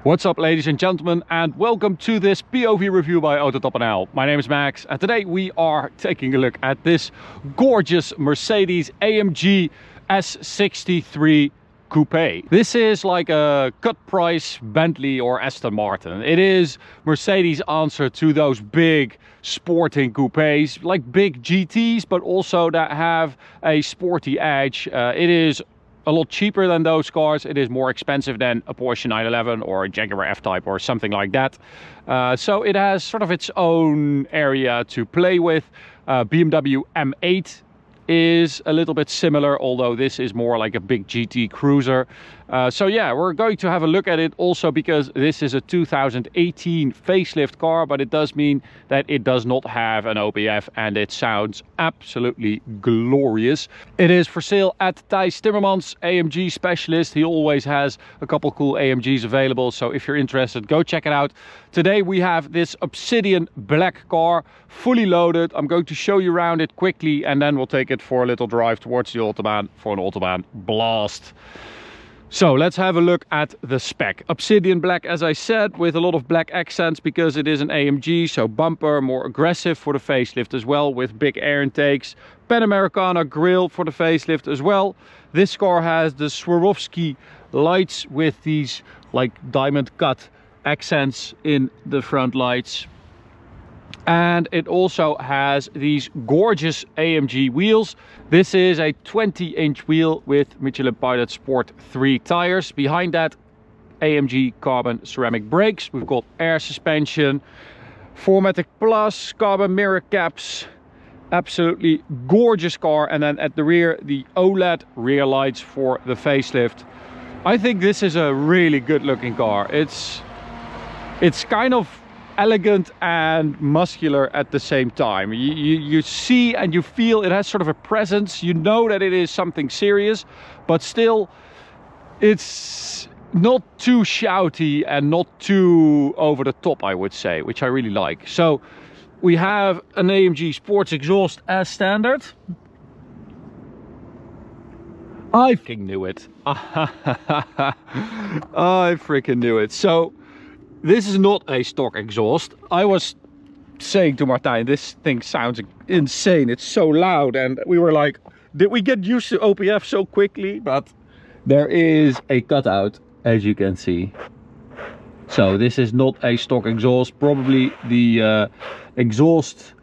What's up, ladies and gentlemen, and welcome to this POV review by Autobahn. My name is Max, and today we are taking a look at this gorgeous Mercedes AMG S63 Coupe. This is like a cut price Bentley or Aston Martin. It is Mercedes' answer to those big sporting coupes, like big GTs, but also that have a sporty edge. It is a lot cheaper than those cars. It is more expensive than a Porsche 911 or a Jaguar F-Type or something like that. So it has sort of its own area to play with. BMW M8 is a little bit similar, although this is more like a big GT cruiser. So yeah, we're going to have a look at it also because this is a 2018 facelift car, but it does mean that it does not have an OPF and it sounds absolutely glorious. It is for sale at Thijs Timmermans, AMG specialist. He always has a couple cool AMGs available, so if you're interested, go check it out. Today we have this Obsidian black car, fully loaded. I'm going to show you around it quickly and then we'll take it for a little drive towards the Autobahn for an Autobahn blast. So let's have a look at the spec. Obsidian black, as I said, with a lot of black accents because it is an AMG, so bumper, more aggressive for the facelift as well, with big air intakes. Panamericana grille for the facelift as well. This car has the Swarovski lights with these like diamond cut accents in the front lights. And it also has these gorgeous AMG wheels. This is a 20-inch wheel with Michelin Pilot Sport 3 tires. Behind that, AMG carbon ceramic brakes. We've got air suspension, 4MATIC Plus, carbon mirror caps. Absolutely gorgeous car. And then at the rear, the OLED rear lights for the facelift. I think this is a really good looking car. It's kind of elegant and muscular at the same time. You see and you feel it has sort of a presence. You know that it is something serious, but still it's not too shouty and not too over the top, I would say, which I really like. So we have an AMG sports exhaust as standard. I freaking knew it. I freaking knew it. So this is not a stock exhaust. I was saying to Martijn, this thing sounds insane. It's so loud. And we were like, did we get used to OPF so quickly? But there is a cutout, as you can see. So this is not a stock exhaust. Probably the exhaust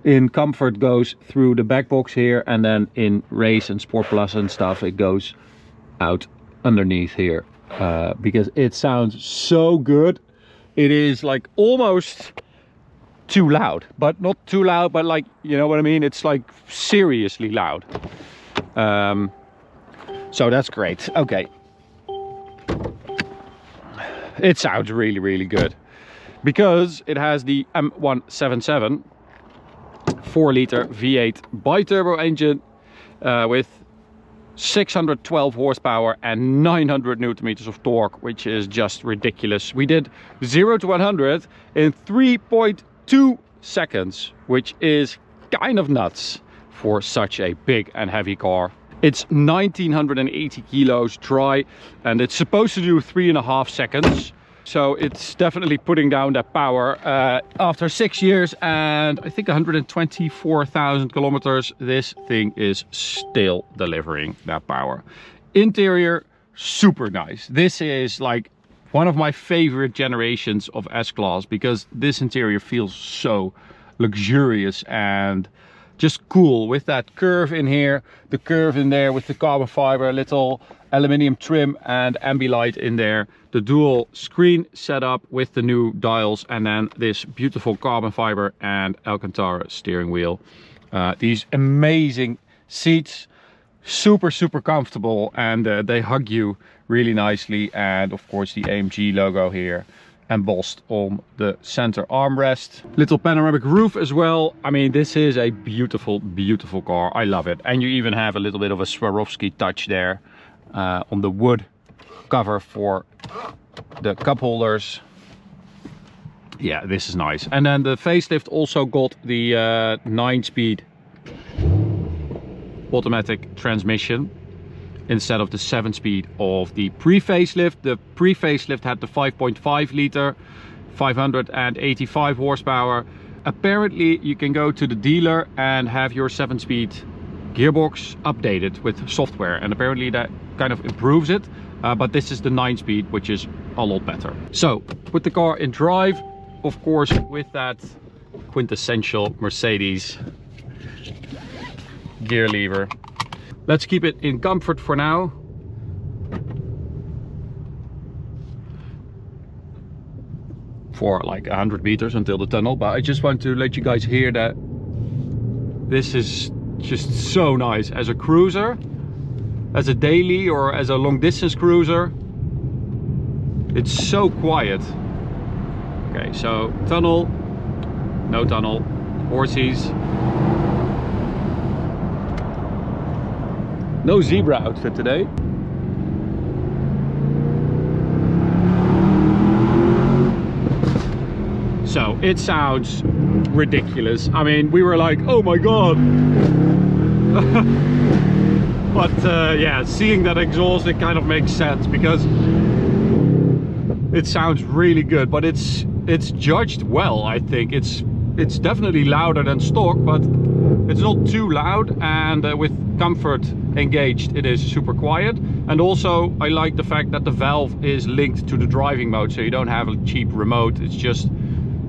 in comfort goes through the back box here. And then in race and Sport Plus and stuff, it goes out underneath here. Because it sounds so good. It is like almost too loud, but not too loud, but like, you know what I mean? It's like seriously loud. So that's great. Okay. It sounds really, really good because it has the M177 4-liter V8 bi-turbo engine with 612 horsepower and 900 newton meters of torque, which is just ridiculous. We did 0 to 100 in 3.2 seconds, which is kind of nuts for such a big and heavy car. It's 1980 kilos dry and it's supposed to do 3.5 seconds. So it's definitely putting down that power. After 6 years and I think 124,000 kilometers, this thing is still delivering that power. Interior, super nice. This is like one of my favorite generations of S-Class because this interior feels so luxurious and just cool with that curve in here, the curve in there with the carbon fiber, little aluminium trim and ambilight in there, the dual screen setup with the new dials, and then this beautiful carbon fiber and Alcantara steering wheel. These amazing seats, super comfortable, and they hug you really nicely, and of course the AMG logo here embossed on the center armrest. Little panoramic roof as well. I mean, this is a beautiful car. I love it. And you even have a little bit of a Swarovski touch there on the wood cover for the cup holders. Yeah, this is nice. And then the facelift also got the 9-speed automatic transmission. instead of the 7-speed of the pre-facelift. The pre-facelift had the 5.5 liter, 585 horsepower. Apparently you can go to the dealer and have your 7-speed gearbox updated with software, and apparently that kind of improves it. But this is the 9-speed, which is a lot better. So put the car in drive, of course, with that quintessential Mercedes gear lever. Let's keep it in comfort for now. For like 100 meters until the tunnel, but I just want to let you guys hear that this is just so nice as a cruiser, as a daily or as a long distance cruiser. It's so quiet. Okay, so tunnel, no tunnel, horsies. No zebra outfit today. So it sounds ridiculous. I mean, we were like, oh my god. But yeah, seeing that exhaust, it kind of makes sense, because it sounds really good. But it's judged well, I think. It's definitely louder than stock, but it's not too loud, and with comfort engaged, it is super quiet. And also I like the fact that the valve is linked to the driving mode, so you don't have a cheap remote. It's just,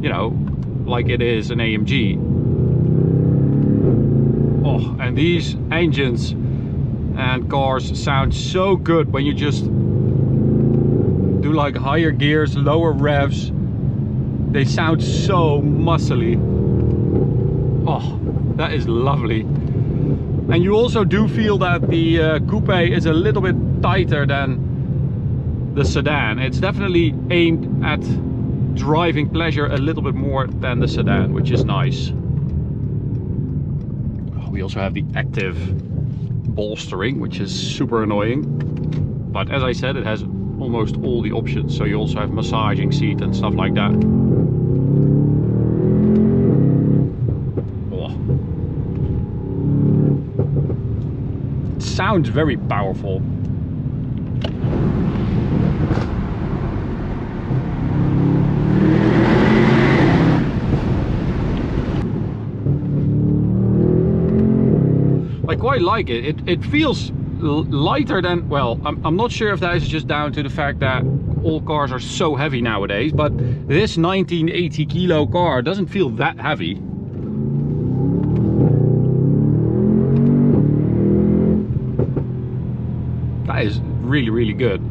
you know, like it is an AMG. Oh, and these engines and cars sound so good when you just do like higher gears, lower revs. They sound so muscly. Oh, that is lovely. And you also do feel that the coupe is a little bit tighter than the sedan. It's definitely aimed at driving pleasure a little bit more than the sedan, which is nice. We also have the active bolstering, which is super annoying. But as I said, it has almost all the options. So you also have massaging seat and stuff like that. Oh. It sounds very powerful. I quite like it. It feels lighter than, well, I'm not sure if that is just down to the fact that all cars are so heavy nowadays, but this 1980 kilo car doesn't feel that heavy. That is really, really good.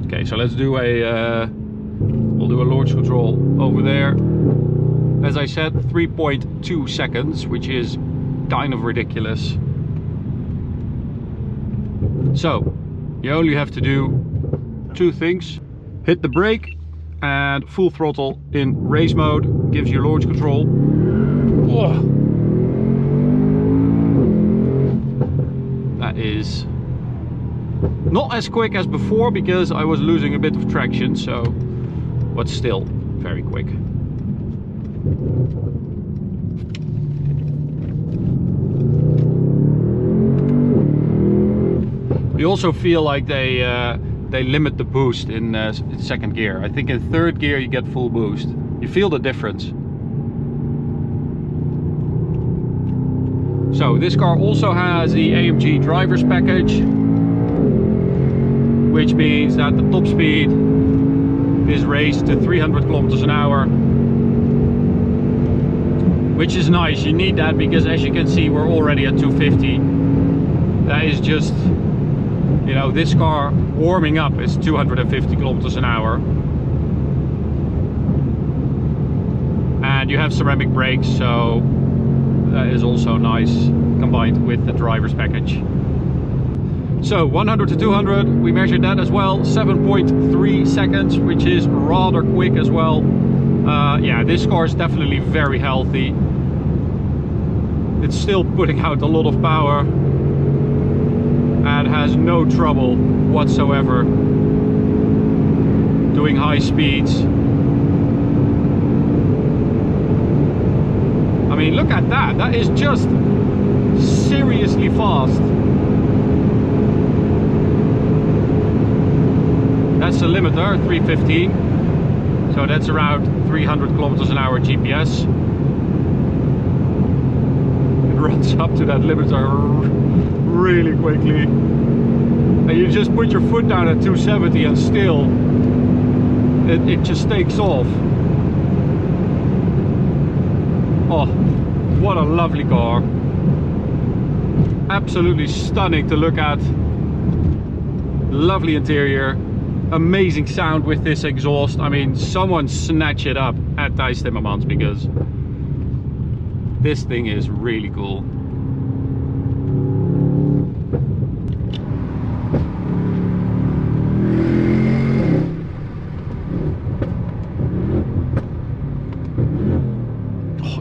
Okay, so let's do we'll do a launch control over there. As I said, 3.2 seconds, which is kind of ridiculous. So you only have to do two things: hit the brake, and full throttle in race mode gives you launch control. Oh. That is not as quick as before because I was losing a bit of traction, so, but still very quick. You also feel like they limit the boost in second gear. I think in third gear you get full boost. You feel the difference. So this car also has the AMG driver's package, which means that the top speed is raised to 300 kilometers an hour, which is nice. You need that because, as you can see, we're already at 250. That is just, you know, this car warming up is 250 kilometers an hour. And you have ceramic brakes, so that is also nice combined with the driver's package. So 100 to 200, we measured that as well, 7.3 seconds, which is rather quick as well. Yeah, this car is definitely very healthy. It's still putting out a lot of power and has no trouble whatsoever doing high speeds. I mean, look at that. That is just seriously fast. has a limiter, 315. So that's around 300 kilometers an hour GPS. It runs up to that limiter really quickly. And you just put your foot down at 270 and still it just takes off. Oh, what a lovely car. Absolutely stunning to look at. Lovely interior. Amazing sound with this exhaust. I mean, someone snatch it up at Thijs Timmermans, because this thing is really cool.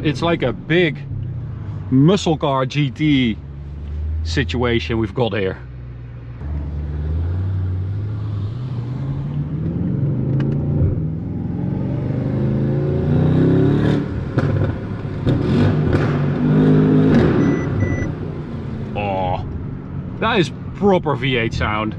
It's like a big muscle car GT situation we've got here. Oh, that is proper V8 sound.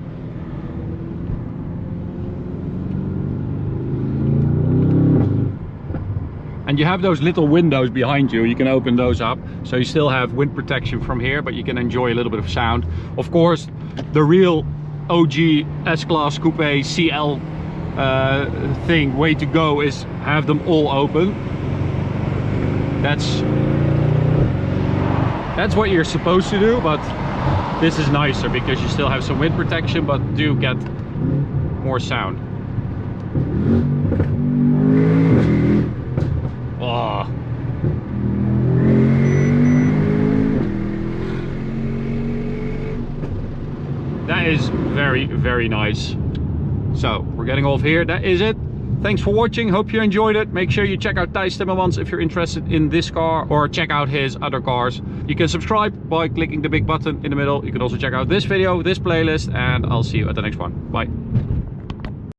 And you have those little windows behind you, you can open those up, so you still have wind protection from here, but you can enjoy a little bit of sound. Of course, the real OG S-Class Coupe CL way to go is have them all open. That's what you're supposed to do, but this is nicer because you still have some wind protection, but do get more sound. Oh. That is very, very nice. So we're getting off here. That is it. Thanks for watching. Hope you enjoyed it. Make sure you check out Thijs Timmermans if you're interested in this car, or check out his other cars. You can subscribe by clicking the big button in the middle. You can also check out this video, this playlist, and I'll see you at the next one. Bye.